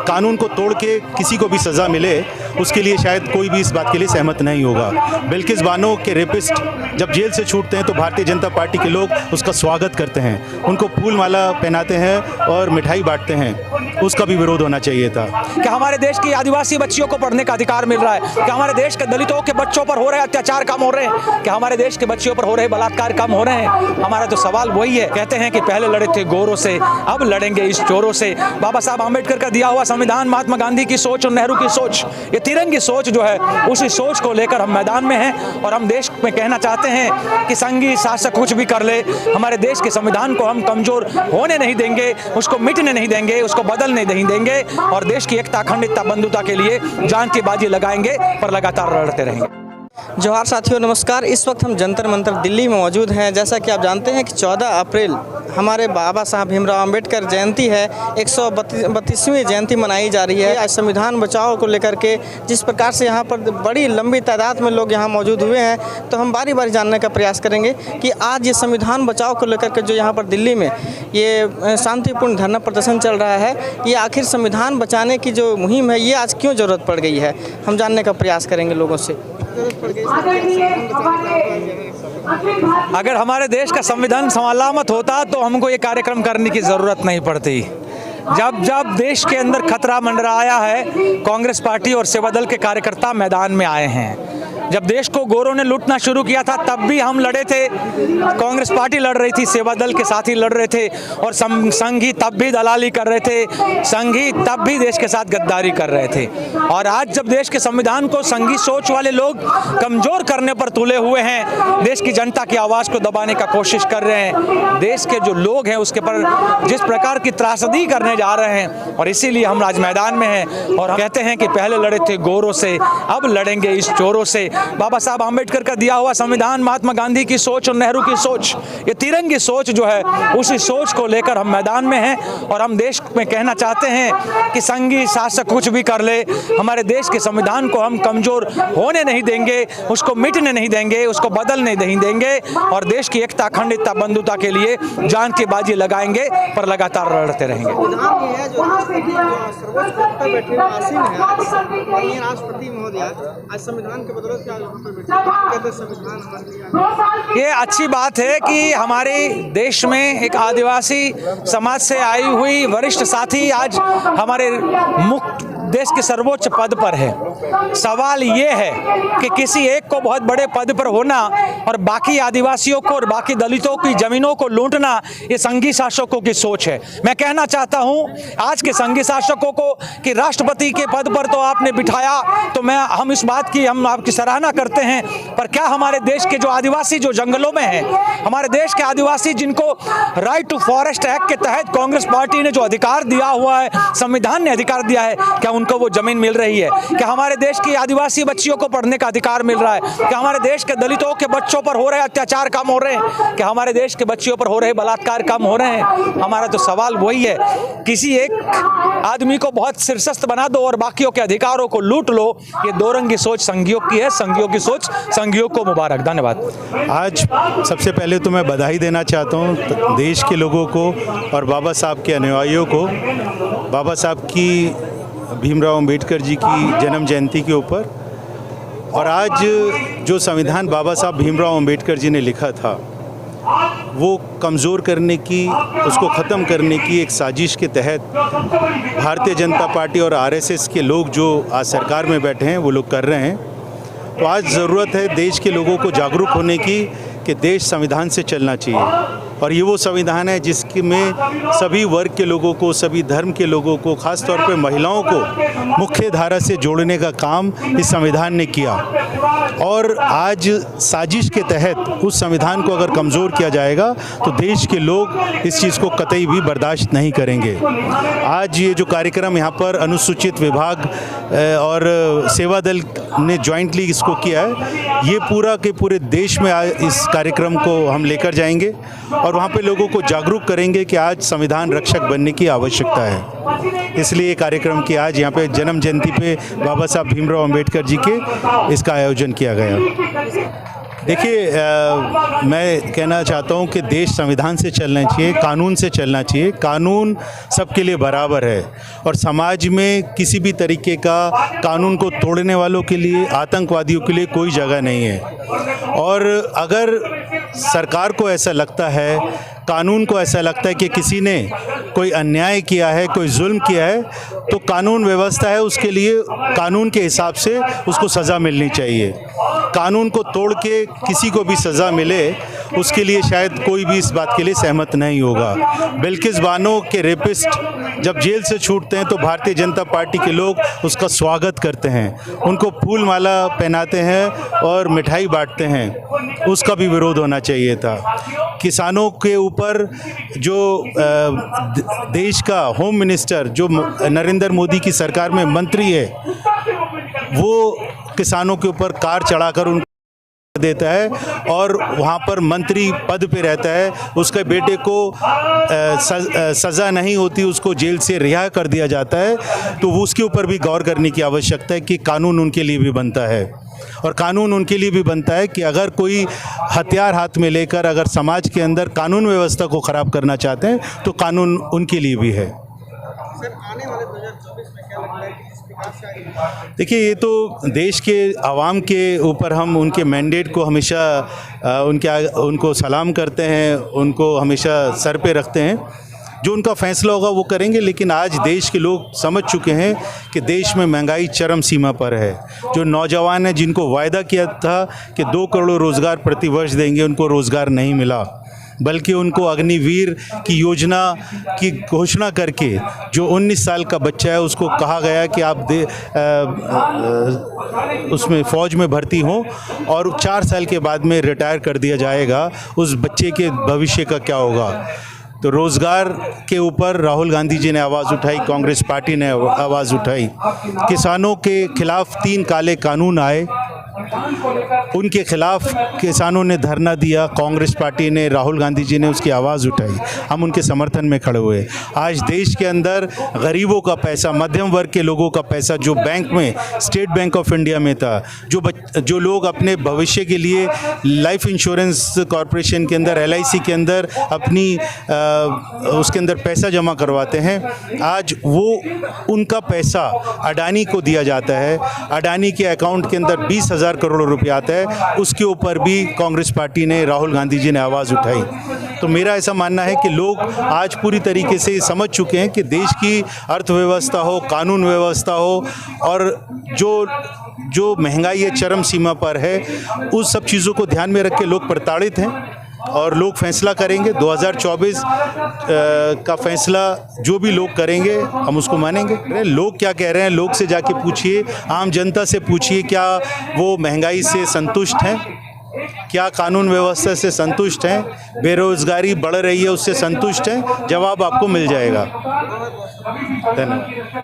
कानून को तोड़ के किसी को भी सज़ा मिले, उसके लिए शायद कोई भी इस बात के लिए सहमत नहीं होगा। बिल्किस बानो के रेपिस्ट जब जेल से छूटते हैं तो भारतीय जनता पार्टी के लोग उसका स्वागत करते हैं, उनको फूल माला पहनाते हैं और मिठाई बांटते हैं। उसका भी विरोध होना चाहिए था। क्या हमारे देश की आदिवासी बच्चियों को पढ़ने का अधिकार मिल रहा है? क्या हमारे देश के दलितों के बच्चों पर हो रहे अत्याचार कम हो रहे हैं? क्या हमारे देश के बच्चियों पर हो रहे बलात्कार कम हो रहे हैं? हमारा तो सवाल वही है। कहते हैं कि पहले लड़े थे गोरों से, अब लड़ेंगे इस चोरों से। बाबा साहब आम्बेडकर का दिया हुआ संविधान, महात्मा गांधी की सोच और नेहरू की सोच, ये तिरंगी सोच जो है, उसी सोच को लेकर हम मैदान में हैं और हम देश में कहना चाहते हैं कि संघी शासक कुछ भी कर ले, हमारे देश के संविधान को हम कमजोर होने नहीं देंगे, उसको मिटने नहीं देंगे, उसको बदलने नहीं देंगे और देश की एकता, अखंडता, बंधुता के लिए जान की बाजी लगाएंगे पर लगातार लड़ते रहेंगे। जोहार साथियों, नमस्कार। इस वक्त हम जंतर मंतर दिल्ली में मौजूद हैं। जैसा कि आप जानते हैं कि 14 अप्रैल हमारे बाबा साहब भीमराव अंबेडकर जयंती है, 132वीं जयंती मनाई जा रही है। आज संविधान बचाओ को लेकर के जिस प्रकार से यहाँ पर बड़ी लंबी तादाद में लोग यहाँ मौजूद हुए हैं, तो हम बारी बारी जानने का प्रयास करेंगे कि आज ये संविधान बचाओ को लेकर के जो यहाँ पर दिल्ली में ये शांतिपूर्ण धरना प्रदर्शन चल रहा है, ये आखिर संविधान बचाने की जो मुहिम है, ये आज क्यों ज़रूरत पड़ गई है, हम जानने का प्रयास करेंगे लोगों से। अगर हमारे देश का संविधान सलामत होता तो हमको ये कार्यक्रम करने की ज़रूरत नहीं पड़ती। जब जब देश के अंदर खतरा मंडराया है, कांग्रेस पार्टी और सेवा दल के कार्यकर्ता मैदान में आए हैं। जब देश को गोरों ने लूटना शुरू किया था तब भी हम लड़े थे, कांग्रेस पार्टी लड़ रही थी, सेवा दल के साथी लड़ रहे थे और संघी तब भी दलाली कर रहे थे, संघी तब भी देश के साथ गद्दारी कर रहे थे। और आज जब देश के संविधान को संघी सोच वाले लोग कमज़ोर करने पर तुले हुए हैं, देश की जनता की आवाज़ को दबाने का कोशिश कर रहे हैं, देश के जो लोग हैं उसके पर जिस प्रकार की त्रासदी करने जा रहे हैं, और इसीलिए हम आज मैदान में हैं और कहते हैं कि पहले लड़े थे गोरों से, अब लड़ेंगे इस चोरों से। बाबा साहब आम्बेडकर का दिया हुआ संविधान, महात्मा गांधी की सोच और नेहरू की सोच, ये तिरंगी सोच जो है, उसी सोच को लेकर हम मैदान में हैं और हम देश में कहना चाहते हैं कि संघी शासक कुछ भी कर ले, हमारे देश के संविधान को हम कमजोर होने नहीं देंगे, उसको मिटने नहीं देंगे, उसको बदलने नहीं देंगे और देश की एकता, अखंडता, बंधुता के लिए जान की बाजी लगाएंगे पर लगातार लड़ते रहेंगे। ये अच्छी बात है कि हमारे देश में एक आदिवासी समाज से आई हुई वरिष्ठ साथी आज हमारे मुख्य देश के सर्वोच्च पद पर है। सवाल ये है कि किसी एक को बहुत बड़े पद पर होना और बाकी आदिवासियों को और बाकी दलितों की जमीनों को लूटना, ये संघी शासकों की सोच है। मैं कहना चाहता हूं आज के संघी शासकों को कि राष्ट्रपति के पद पर तो आपने बिठाया, तो हम इस बात की हम आपकी सराहना करते हैं, पर क्या हमारे देश के जो आदिवासी जो जंगलों में हैं, हमारे देश के आदिवासी जिनको राइट टू फॉरेस्ट एक्ट के तहत कांग्रेस पार्टी ने जो अधिकार दिया हुआ है, संविधान ने अधिकार दिया है, क्या उनको वो जमीन मिल रही है? क्या हमारे देश की आदिवासी बच्चियों को पढ़ने का अधिकार मिल रहा है? क्या हमारे देश के दलितों के बच्चों पर हो रहे अत्याचार कम हो रहे हैं? क्या हमारे देश के बच्चियों पर हो रहे बलात्कार कम हो रहे हैं? हमारा तो सवाल वही है। किसी एक आदमी को बहुत शीर्षस्थ बना दो और बाकियों के अधिकारों को लूट लो, ये दो रंगी सोच संघियों की है। संघियों की सोच, संघियों को मुबारक। धन्यवाद। आज सबसे पहले तो मैं बधाई देना चाहता हूँ देश के लोगों को और बाबा साहब के अनुयायियों को, बाबा साहब की, भीमराव अंबेडकर जी की जन्म जयंती के ऊपर। और आज जो संविधान बाबा साहब भीमराव अंबेडकर जी ने लिखा था, वो कमज़ोर करने की, उसको ख़त्म करने की एक साजिश के तहत भारतीय जनता पार्टी और आरएसएस के लोग जो आज सरकार में बैठे हैं वो लोग कर रहे हैं। तो आज ज़रूरत है देश के लोगों को जागरूक होने की कि देश संविधान से चलना चाहिए, और ये वो संविधान है जिसमें सभी वर्ग के लोगों को, सभी धर्म के लोगों को, ख़ास तौर पे महिलाओं को मुख्य धारा से जोड़ने का काम इस संविधान ने किया। और आज साजिश के तहत उस संविधान को अगर कमज़ोर किया जाएगा तो देश के लोग इस चीज़ को कतई भी बर्दाश्त नहीं करेंगे। आज ये जो कार्यक्रम यहाँ पर अनुसूचित विभाग और सेवा दल ने जॉइंटली इसको किया है, ये पूरा के पूरे देश में इस कार्यक्रम को हम लेकर जाएंगे और वहाँ पे लोगों को जागरूक करेंगे कि आज संविधान रक्षक बनने की आवश्यकता है। इसलिए कार्यक्रम की आज यहाँ पे जन्म जयंती पे बाबा साहब भीमराव अंबेडकर जी के इसका आयोजन किया गया। देखिए, मैं कहना चाहता हूं कि देश संविधान से चलना चाहिए, कानून से चलना चाहिए। कानून सबके लिए बराबर है और समाज में किसी भी तरीके का कानून को तोड़ने वालों के लिए, आतंकवादियों के लिए कोई जगह नहीं है। और अगर सरकार को ऐसा लगता है, कानून को ऐसा लगता है कि किसी ने कोई अन्याय किया है, कोई जुल्म किया है, तो कानून व्यवस्था है, उसके लिए कानून के हिसाब से उसको सज़ा मिलनी चाहिए। कानून को तोड़ के किसी को भी सज़ा मिले, उसके लिए शायद कोई भी इस बात के लिए सहमत नहीं होगा। बिल्किस बानो के रेपिस्ट जब जेल से छूटते हैं तो भारतीय जनता पार्टी के लोग उसका स्वागत करते हैं, उनको फूल माला पहनाते हैं और मिठाई बांटते हैं। उसका भी विरोध होना चाहिए था। किसानों के ऊपर जो देश का होम मिनिस्टर, जो नरेंद्र मोदी की सरकार में मंत्री है, वो किसानों के ऊपर कार चढ़ाकर उनको देता है और वहाँ पर मंत्री पद पे रहता है। उसके बेटे को सज़ा नहीं होती, उसको जेल से रिहा कर दिया जाता है। तो वो उसके ऊपर भी गौर करने की आवश्यकता है कि कानून उनके लिए भी बनता है। और कानून उनके लिए भी बनता है कि अगर कोई हथियार हाथ में लेकर अगर समाज के अंदर कानून व्यवस्था को ख़राब करना चाहते हैं तो कानून उनके लिए भी है। सर, आने वाले 2024 में क्या लगता है कि इस विकास का, देखिए, ये तो देश के आवाम के ऊपर हम उनके मैंडेट को हमेशा उनको सलाम करते हैं, उनको हमेशा सर पे रखते हैं। जो उनका फैसला होगा वो करेंगे। लेकिन आज देश के लोग समझ चुके हैं कि देश में महंगाई चरम सीमा पर है। जो नौजवान हैं, जिनको वायदा किया था कि 2 करोड़ रोज़गार प्रति वर्ष देंगे, उनको रोज़गार नहीं मिला, बल्कि उनको अग्निवीर की योजना की घोषणा करके जो 19 साल का बच्चा है उसको कहा गया कि आप उसमें फ़ौज में भर्ती हों और 4 साल के बाद में रिटायर कर दिया जाएगा। उस बच्चे के भविष्य का क्या होगा? तो रोज़गार के ऊपर राहुल गांधी जी ने आवाज़ उठाई, कांग्रेस पार्टी ने आवाज़ उठाई। किसानों के खिलाफ 3 काले कानून आए, उनके खिलाफ किसानों ने धरना दिया, कांग्रेस पार्टी ने, राहुल गांधी जी ने उसकी आवाज़ उठाई, हम उनके समर्थन में खड़े हुए। आज देश के अंदर गरीबों का पैसा, मध्यम वर्ग के लोगों का पैसा जो बैंक में, स्टेट बैंक ऑफ इंडिया में था, जो लोग अपने भविष्य के लिए लाइफ इंश्योरेंस कॉरपोरेशन के अंदर, LIC के अंदर अपनी उसके अंदर पैसा जमा करवाते हैं, आज वो उनका पैसा अडानी को दिया जाता है। अडानी के अकाउंट के अंदर 20,000 करोड़ रुपया आता है। उसके ऊपर भी कांग्रेस पार्टी ने, राहुल गांधी जी ने आवाज़ उठाई। तो मेरा ऐसा मानना है कि लोग आज पूरी तरीके से समझ चुके हैं कि देश की अर्थव्यवस्था हो, कानून व्यवस्था हो और जो महंगाई है चरम सीमा पर है, उस सब चीज़ों को ध्यान में रख के लोग प्रताड़ित हैं और लोग फैसला करेंगे। 2024 का फैसला जो भी लोग करेंगे हम उसको मानेंगे। लोग क्या कह रहे हैं, लोग से जाके पूछिए, आम जनता से पूछिए, क्या वो महंगाई से संतुष्ट हैं, क्या कानून व्यवस्था से संतुष्ट हैं, बेरोजगारी बढ़ रही है उससे संतुष्ट हैं? जवाब आपको मिल जाएगा। धन्यवाद।